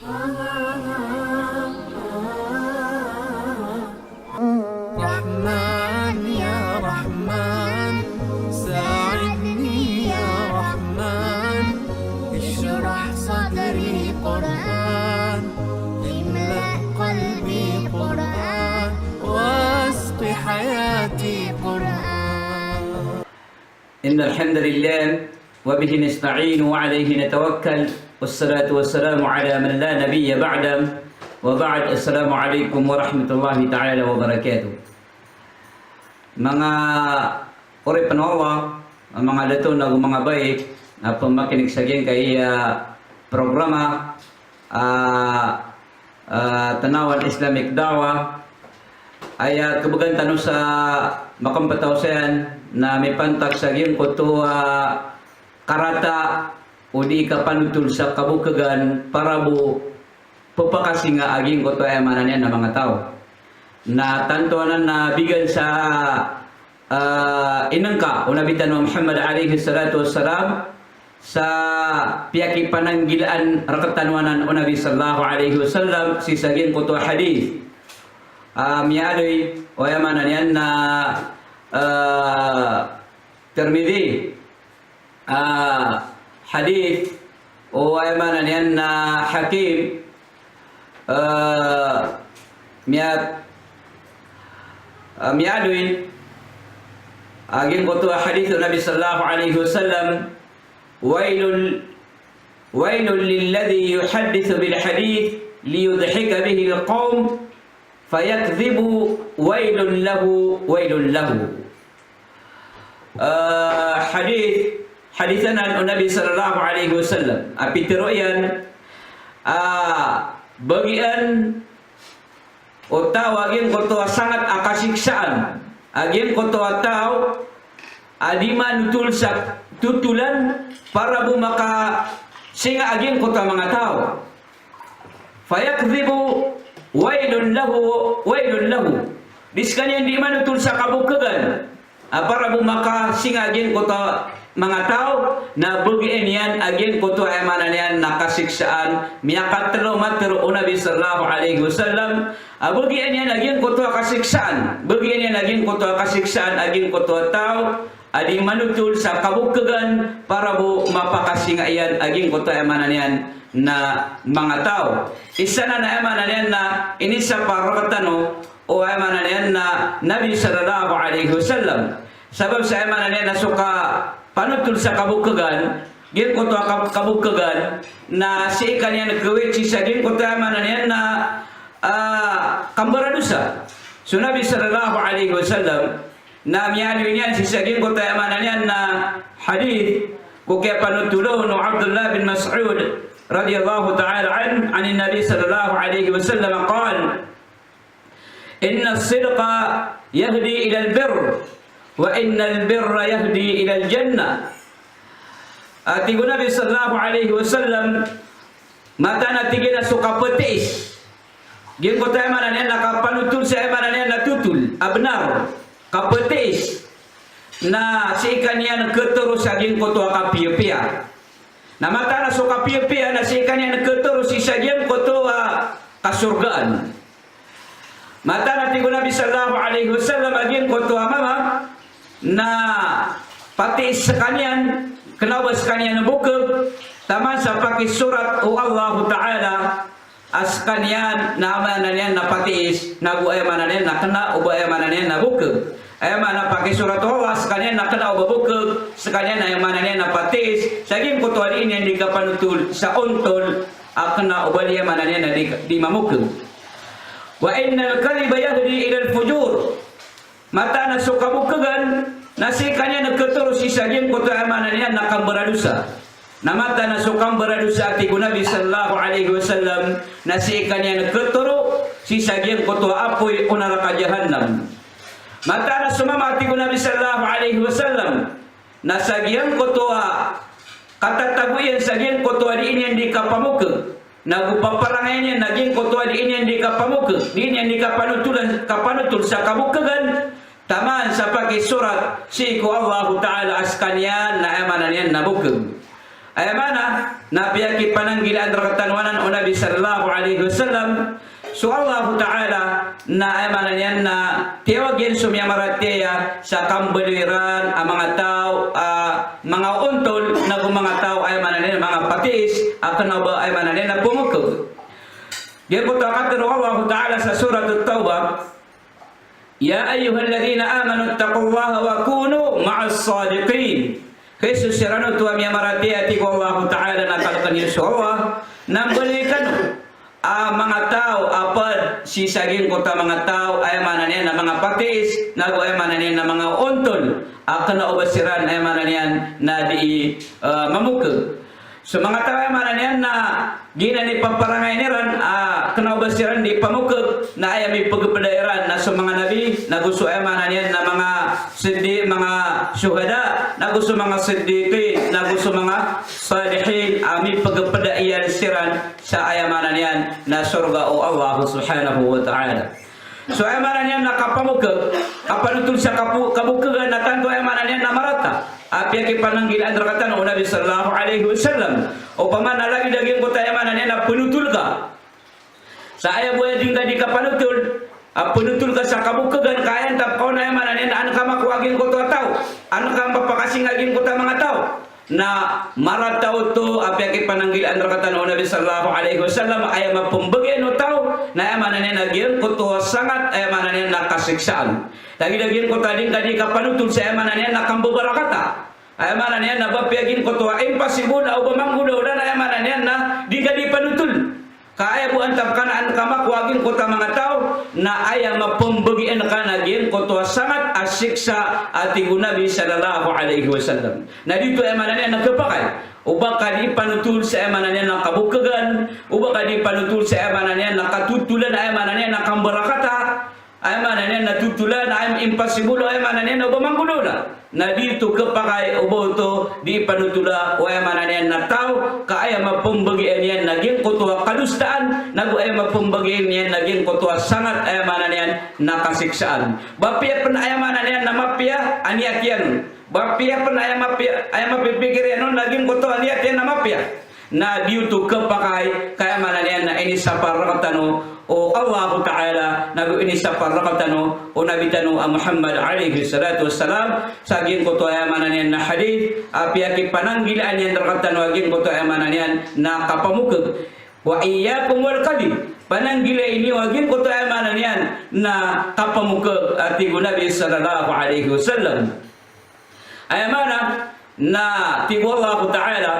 رحمن يا رحمن ساعدني يا رحمن اشرح صدري قرآن املأ قلبي قرآن واسق حياتي قرآن. إن الحمد لله وبه نستعين وعليه نتوكل والصلاة والسلام على من لا نبي بعده وبعد. السلام عليكم ورحمة الله تعالى وبركاته. Mga uri panawa, mga dato na mga bay na pamakinig sa kay programa Tanawan Islamic Dawa ay kabagan tanong sa makampataw sayan na may pantak sa giyang ko karata o di ka panutul sa kabukagan para bu pupakasi nga aging ko to ay manan na mga tao na tantuanan na bigan sa inangka o nabitan mo Muhammad alaihi salatu wassalam sa piyaki pananggilaan rakatanwanan o Nabi sallallahu alaihi wasallam si saging ko to hadith miadoy o yamanan yan na Tirmidhi hadith o yamanan yan na Hakim miadoy aging ko to hadith Nabi sallallahu alaihi wasallam wailul lilladhi yuhaddithu bil hadith liyudhika bihi alqawm fayakdhibu wailun lahu. Hadithanan o Nabi sallallahu alaihi wasallam apitiro yan bagian o tao aging ko to sangat akasiksaan aging ko to tao adiman nutul sa tutulan para bumaka singa aging ko to mga tao fayakdhibu wailun lahu diskanya di man nutul sa kabukagan para bumaka singa aging ko to mga tao na bugiin yan aging ko to ay manan yan nakasiksaan miyakatlo matro o Nabi sallallahu alaihi wasallam bugiin yan aging ko to kasiksaan bugiin yan aging ko to kasiksaan aging ko to tao adi manutul sa kabukagan para bu mapakasinga yan aging ko to ay manan yan na mga tao isa na ay manan yan na inisa parakatano o ay manan yan na Nabi sallallahu alaihi wasallam sabab sa ay manan yan na suka panutul sa kabukagan gin ko to kabukagan na si ikan yan nagkawit si sa gin ko to manan yan na kambaradusa so Nabi sallallahu alaihi wasallam na miyano yan si sa gin ko to manan yan na hadith ko kaya panutulo no Abdullah bin Mas'ud radiyallahu ta'ala an Nabi sallallahu alaihi wasallam qala inna as-sidqa yahdi ila al-birr wa innal birra yahdi ila al-jannah. Atigo Nabi sallallahu alaihi wasallam mata na tigina suka petis gin ko tayo manan yan nakapanutul sa manan yan natutul abnar kapetis na si ikan yan keterus aging ko to kapiyapia na mata na suka piyapia na si ikan yan keterus isagyan ko to kasurgaan mata na tigo Nabi sallallahu alaihi wasallam aging ko to mama na pati sa kanyan kenapa sa kanyan bukag taman sa pakai surat o Allah Ta'ala as kanyan na amanan yan na patiis na buaya manan yan na kena o buaya manan yan na bukag ay mana pakai surat Allah sa kanyan na kena o bukag sa kanyan na manan yan na patiis saging kutuan ini yang dikapanutul sa untol kena o buaya manan yan na di mamukag wa innal kaliba yahdi ila al-fujur mata na sukabukagan nasi kanya nagketerus isagin ko to amanan yan nakambaradusa na mata na sukang baradusa ati Nabi sallallahu alaihi wasallam nasi kanya nagketero sisagin ko to apoy o neraka jahannam mata na sumama ati Nabi sallallahu alaihi wasallam nasagian ko to katataguyan sagin ko to di ini di kapamuke nagupaparangay niya naging ko to di ini di kapamuke di ini di kapanutul sa kabukagan taman sa pakai surat si ko Allah Ta'ala askanyan na amanan yan nabukag ay mana na piyaki pananggilaan rakatanwanan o Nabi Nabi sallallahu alaihi wasallam. So Allah Ta'ala na ay mananian na tiyawagin sumiyamarateya sa kambaliran ang mga tao, mga untol na kung mga tao ay mananian mga patis at ba ay mananian na pumukog. Diyan po takatiro Allah Ta'ala sa surat At-Tawbah, Ya ayyuhalladhina amanu taqullaha wa kunu ma'as sadiqin. Jesus sirano tuwa miyamarateya tigo Allah Ta'ala na kalkan Yesu Allah nang balikan mga tao apad si saging kota mga tao ay mananian na mga patis nago ay mananian na mga untol akan na obasiran ay mananian na di mamukag. So mga tao ay mananian na ginani paparangay niran kana obasiran di pamukag na ay may pagpadairan na sa mga nabi na gusto ay mananian na mga siddi mga syuhada na gusto mga siddiqin na gusto mga salihin ami pagpadairan siran sa ayamanan yan na surga o Allah subhanahu wa ta'ala. So ayamanan yan na kapamukag kapanutul sa kabukagan na tanto ayamanan yan na marata api ang pananggilan rakatan o Nabi sallallahu alaihi wasallam o pamana lagi daging kota ayamanan yan na penutul ka sa ayaw buhay din ka di kapanutul penutul ka sa kabukagan kaya tap kau na ayamanan yan na ka makuagin kota tao ka mapakasing aging kota mga tao na marataw to api pananggilan rakatan o Nabi sallallahu alaihi wasallam ay mapumbagyan o tao na ayamanan nagyan ko to sangat ayamanan nakasiksaan lagi-lagi ko tading kadi kapanutul sa ayamanan nakambabarakata ayamanan nabapyagin ko to impossible na ubamanggudaw na ayamanan na di kadi panutul kaya buan tapkanaan kamakwagin ko ta mga tao na aya mapumbagian ka naging ko to sangat asiksa ating Nabi sallallahu alaihi wasallam na dito ay mananian nagkapakay uba kadi panutul sa mananian nakabukagan uba kadi panutul sa mananian nakatutulan ay mananian nakambarakata ay mananian natutulan ay impossible ay mananian uba manggulola na dito kapakay ubo to di panutula o ay mananian na tao kaaya mapumbagian yan naging kutuwa kalustaan nagu ay mapumbagian yan naging kutuwa sangat ay mananian nakasiksaan bapia pen ay mananian na mapia aniat yan bapia pen ay mapipikir yan naging kutuwa aniat yan na mapia na dito kapakay kaya mananian na ini sa parakatano o Allah Ta'ala nagu ini sa parakatano o nabitano ang Muhammad alaihi salatu wassalam saging ko to ay mananian na hadith api pananggilaan yan rakatano aging ko to ay mananian na kapamukag wa iyyakum wal kadhib pananggila ini aging ko to ay mananian na kapamukag ati Nabi sallallahu alaihi wasallam ay mana na tibo Allah Ta'ala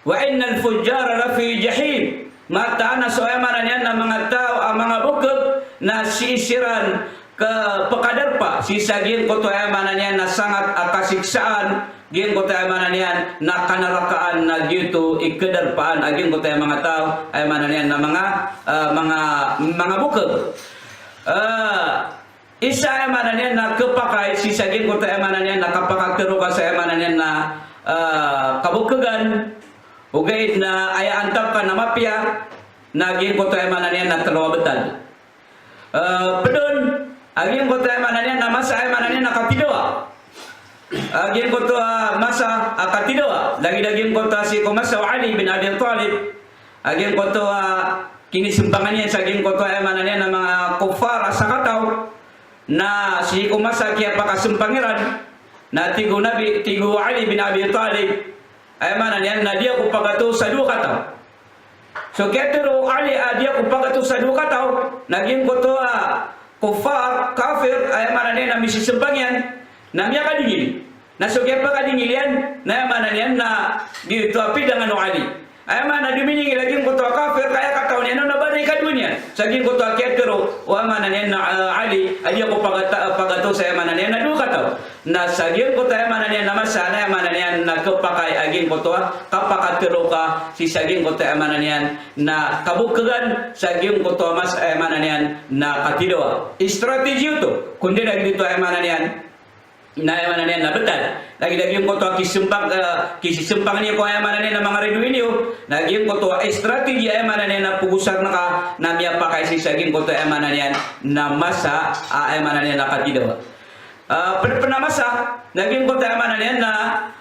wa innal fujjara lafi jahim mata na so ayamanan yan ng mga tao ang mga bukod na sisiran ke pekadarpa sisagin ko to ayamanan yan na sangat akasiksaan gin ko to ayamanan yan na kanarakaan na gitu ikadarpaan agin ko to ay mga tao ayamanan yan na mga bukod isa ayamanan yan na kapakay sisagin ko to ayamanan yan na kapakagtero ka sa ayamanan yan na kabukagan ugay na ay antap ka na mapya naging ko tayo mananian na talawabatan pedon aging ko tayo mananian na masa ay mananian na katidawa aging ko to masa katidawa lagi-laging ko to si kumasa Ali bin Abi Talib aging ko to kinisimbangan niya sa aging ko to ay mananian na mga kufar sa kataw na si kumasa kaya pakasumpangiran na tigo Ali bin Abi Talib ay mananian na dia ko pagato sa duha kataw so ketero Ali dia ko pagato sa duha kataw naging ko to kufar kafir ay mananian na misisembang yan na miya kadingil na so kaya pa kadingilian na mananian na dito api dengan Ali ay mana diminingil laging ko to kafir kaya kataw niya na banay kadunya saging ko to ketero o mananian na Ali dia ko pagato sa mananian na duha kataw na saging ko tayo mananian na masana mananian na kapakay aging ko to kapakatiro ka si saging ko tayo mananian na kabukagan saging ko to mas mananian na katidawa strategi ito kundi lagi dito ay mananian na mananian na betal lagi-lagi ko to kisisumpang niya ko ay mananian na mga reduinyo lagi ko to strategi ay mananian na pugusar na ka na miya pakay si saging ko to ay mananian na masa ay mananian na katidawa penamasa naging kota amanan yan na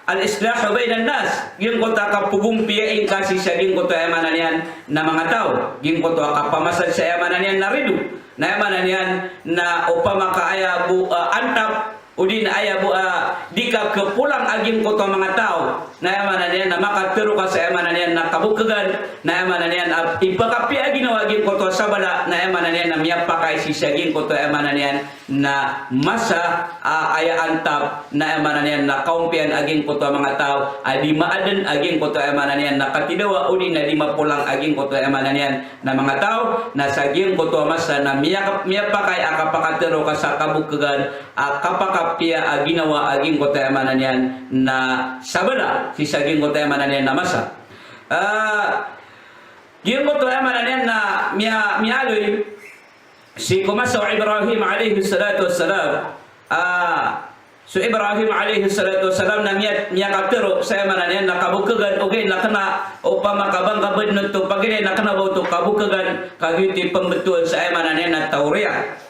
al-islahu bainan nas. Ging kota kapugumpiyain kasi siya ging kota amanan yan na mga tao. Ging kota kapamasad siya amanan yan na ridu. Na amanan yan na upama kaaya bu antap udin aya bu di ka kepulang aging kota mga tao. Na amanan yan na makatero ka sa amanan yan na kabukagan. Na amanan yan ipakapi aging na aging kota sabala. Na amanan yan na miyapakay si siya ging kota amanan yan na masa aya antap. Na amanan yan na kaumpian aging kota mga tao. Adi maaden aging kota amanan yan na katidawa udin na di mapulang aging kota amanan yan na mga tao. Na sa aging kota masa na miyapakay akapakatero ka sa kabukagan. Kapakapia ginawa aging kota amanan yan na sabala si saging kota amanan yan na masa. Giyong kota amanan yan na mialoy si kumasaw Ibrahim alaihi salatu wassalam. So Ibrahim alaihi salatu wassalam na miyakatero sa amanan yan na kabukagan okay na kana upama kabang-kabad nito pagini na kana ba ito kabukagan kagiti pembetul sa amanan yan na Tauriyah.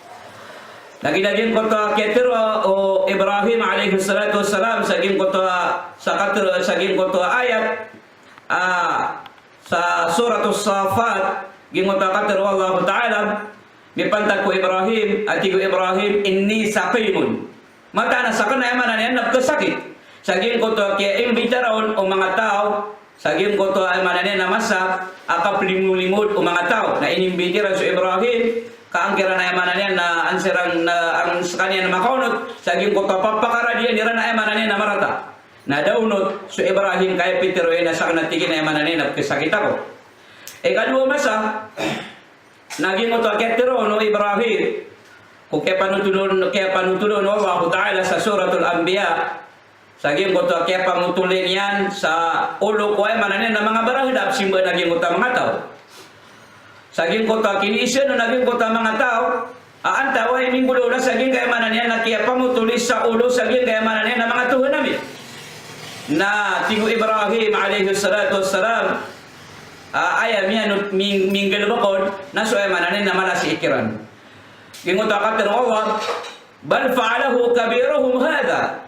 Lagi-lagi kota ketero o Ibrahim alaihi salatu wassalam saging kota saging kota ayat sa suratul Safat ging kota katero Allah Ta'ala mipantag ko Ibrahim at ko Ibrahim inni saqimun mata na sakana amanan yan nagkasakit saging kota kaya imbitaron o mga tao saging kota amanan yan na masa akaplimulingod o mga tao na inimbitiran sa Ibrahim kaangkiran na emanan yan na ansirang na ang sakanya na makaunot saging kota papakara dia nira na emanan yan na marata na daunot so Ibrahim kaya Petero na sa natigin na emanan yan na kisakit ako kadua masa naging kota Petero no Ibrahim kung kaya panutulon Allah Ta'ala sa suratul Anbiya saging kota kaya pangutulin yan sa ulo ko emanan yan na mga barahidap simba naging kota mga tao saging kota kini isya no naging kota mga tao anta way minggulo na saging kay manan yan na kiya pamutulis sa ulo saging kay manan yan na mga tuhan namin na tingu Ibrahim alaihi salatu wassalam aya mianut minggal bakon na so ay manan yan na malasi ikiran gingot akatan Allah bal fa'alahu kabiruhum hadha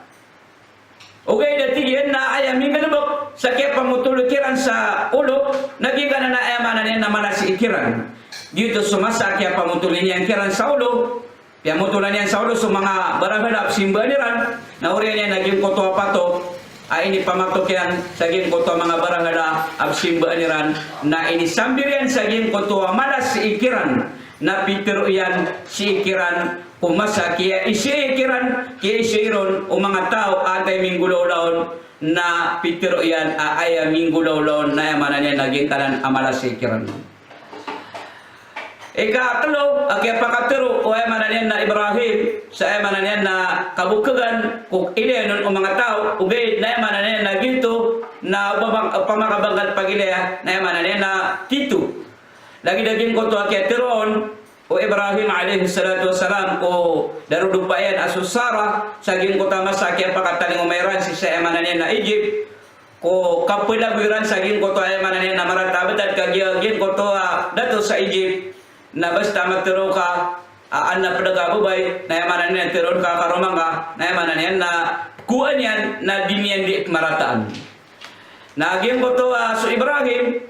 okay dati yan na aya minggal bak sa kaya pamutulukiran sa ulo naging ka na naemanan yan na malasi ikiran dito sumasa kaya pamutulin yan kiran sa ulo kaya mutulan yan sa ulo sa mga baranghalap simbaniran na uriyan yan naging koto pato ay ini pamatok yan sa gin koto mga baranghalap simbaniran na ini sambirian sa gin koto malasi ikiran na pitero yan si ikiran kumasa kaya isikiran kaya isiron o mga tao atay minggulaw-laon na pitero yan aya minggulaw-laon na yamanan yan naging kanan amalasikiran. Ikatlo, kaya pakatero o yamanan yan na Ibrahim sa yamanan yan na kabukagan kung ilenon o mga tao ugay na yamanan yan na ginto na pamakabangan pagilaya na yamanan yan na tito. Lagi-laging ko to kaya teron o Ibrahim alaihi salatu wassalam ko darudupayan asusara saging ko tama sa kaya pakataling umayran si sa emanan yan na Egypt ko kapulabiran saging ko to emanan yan na maratabat at kagiyagin ko to dato sa Egypt na basta magturo ka na padagabubay na emanan yan tiron ka karumang ka na emanan yan na kuan yan na dimiyan di marataan naging ko to so Ibrahim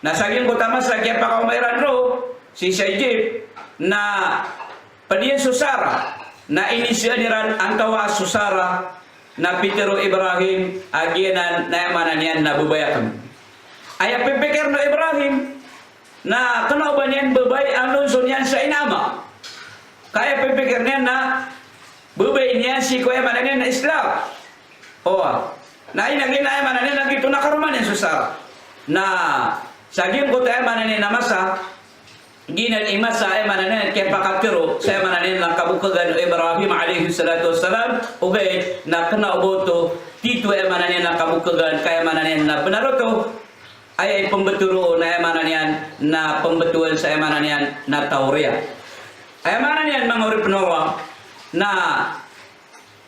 na saging ko tama sa kaya pakaumayran ro si sa Egypt na padiyan susara na inisyaniran ang tawa susara na Petero Ibrahim agianan na yamanan yan na bubayakan ay pipikir no Ibrahim na kanauban yan babay ang lunson yan sa inama kaya pipikir niyan na bubay niyan si kuya manan yan na Islam na inagin na yamanan yan nagito na karuman yan susara na sagim ko tayo manan yan na masa ginan imasa ay mananen kaya pakatiro sa mananen lang kabukagan Ibrahim alaihi salatu wassalam okay na kana uboto tito ay mananen lang kabukagan kaya mananen na benaroto ay pembeturo na mananen na pembetulan sa mananen na Tauriyah ay mananen mga urip nowa na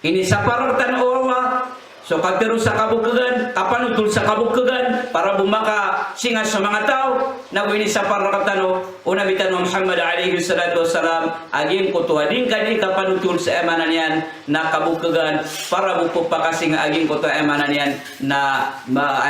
ini saparatan Allah So katero sa kabukagan, kapanutul sa kabukagan para bumaka singa sa mga tao nagwini sa parakatano una bitan Muhammad alaihi salatu wassalam agin ko tuading kani kapanutul sa emanan yan na kabukagan para bupo pakasinga agin ko to emanan yan na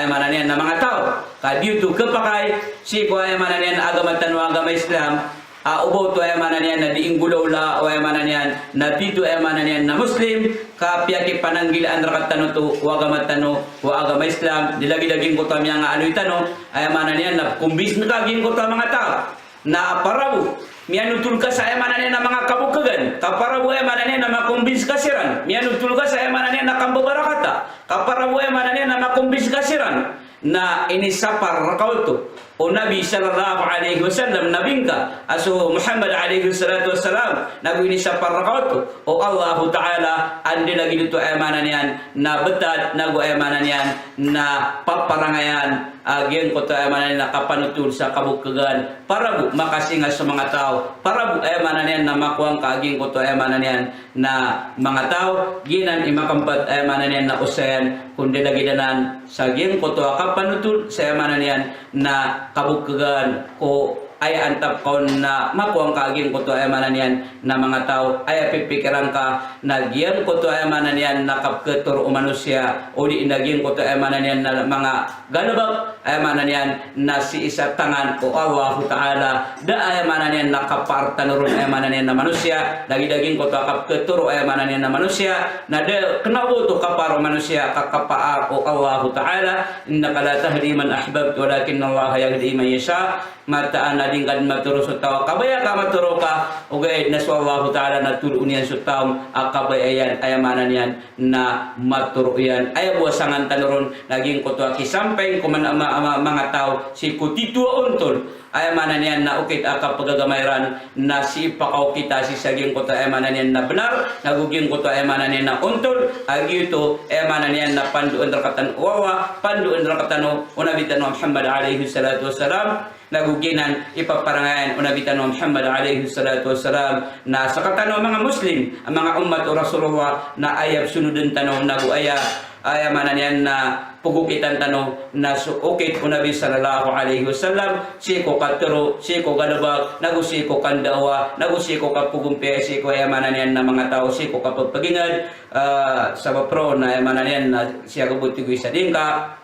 emanan yan na mga tao. Kadiyo to kapakay si ko emanan yan agama tanwa agama Islam ubo to emanan yan na diinggulaw o emanan yan na dito emanan yan na Muslim kapya ki pananggilaan rakatano to wagama tano wa agama Islam dilagi-laging ko to nga ano itano emanan yan na kumbis na kagin ko to mga tao na parabu mianutul ka sa emanan yan na mga kabukagan kaparabu emanan yan na makumbis kasiran mianutul ka sa emanan yan na kambabarakata kaparabu emanan yan na makumbis kasiran na inisapar rakauto o Nabi sallallahu alaihi wasallam nabingka aso Muhammad alaihi salatu wassalam nagwini sa parakauto o Allah Ta'ala andi lagi dito emanan yan na betad nago emanan yan na paparangayan agyan ko to emanan na kapanutul sa kabukagan para bu makasinga sa mga tao para bu emanan yan na makuang kaaging ko to emanan yan na mga tao ginan imakampat emanan yan na usayan kundi lagi danan sa agyan ko to kapanutul sa emanan yan na kabukagan ko ay antap kaon na makuang kaaging ko to emanan yan na mga tao ay pipikiran ka na giyan ko to emanan yan na kapketur o manusia o di inagyan ko to emanan yan na mga galabag emanan yan na si isa tangan o Allah Ta'ala da emanan yan na kaparta nurun emanan yan na manusia daging ko to kapketur o emanan yan na manusia na de kenawo to kaparo manusia kakapaa o Allah Ta'ala innaka la tahdi man ahbabta walakin Allah yahdi man yasha mataan na din kan maturo sa tao kabaya ka maturo ka ugay naswallahu ta'ala natulun yan sa tao akabayan ayamanan yan na maturo yan ay buwasangan tanuron naging ko to kisampay kuman mga tao si kutitua untol ayamanan yan na ukit akapagagamairan na si pakaw kita si saging ko to ayamanan yan na benar naguging ko to ayamanan yan na untol agi ito ayamanan yan na panduan rakatan wawa panduan rakatan unabitan Muhammad alaihi salatu wassalam naguginan ipaparangayan unabitan Muhammad alaihi salatu wassalam na sa katano mga Muslim ang mga umat o Rasulullah na ayab sunudun tanong naguaya ayamanan yan na pugukitan tanong na suukit unabi sallallahu alaihi wasallam siko katero siko galabag nagusiko kandawa nagusiko kapugumpe siko ayamanan yan na mga tao siko kapagpagingan sa pro na ayamanan yan na siya kabutigoy sa dingka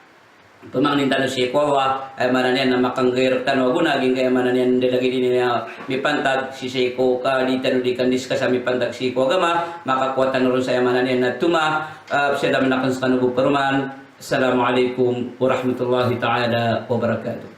pemangnin tanu si kuwa ay manan yan na makanggir tanu gunaging kaya manan yan dilagi din niya mipantag si siko ka di tanu di kandis ka sa mipantag si kuwa gama makakuha tanu ron sa manan yan na tuma siya daman nakans tanu perumahan. Assalamualaikum warahmatullahi taala wabarakatuh.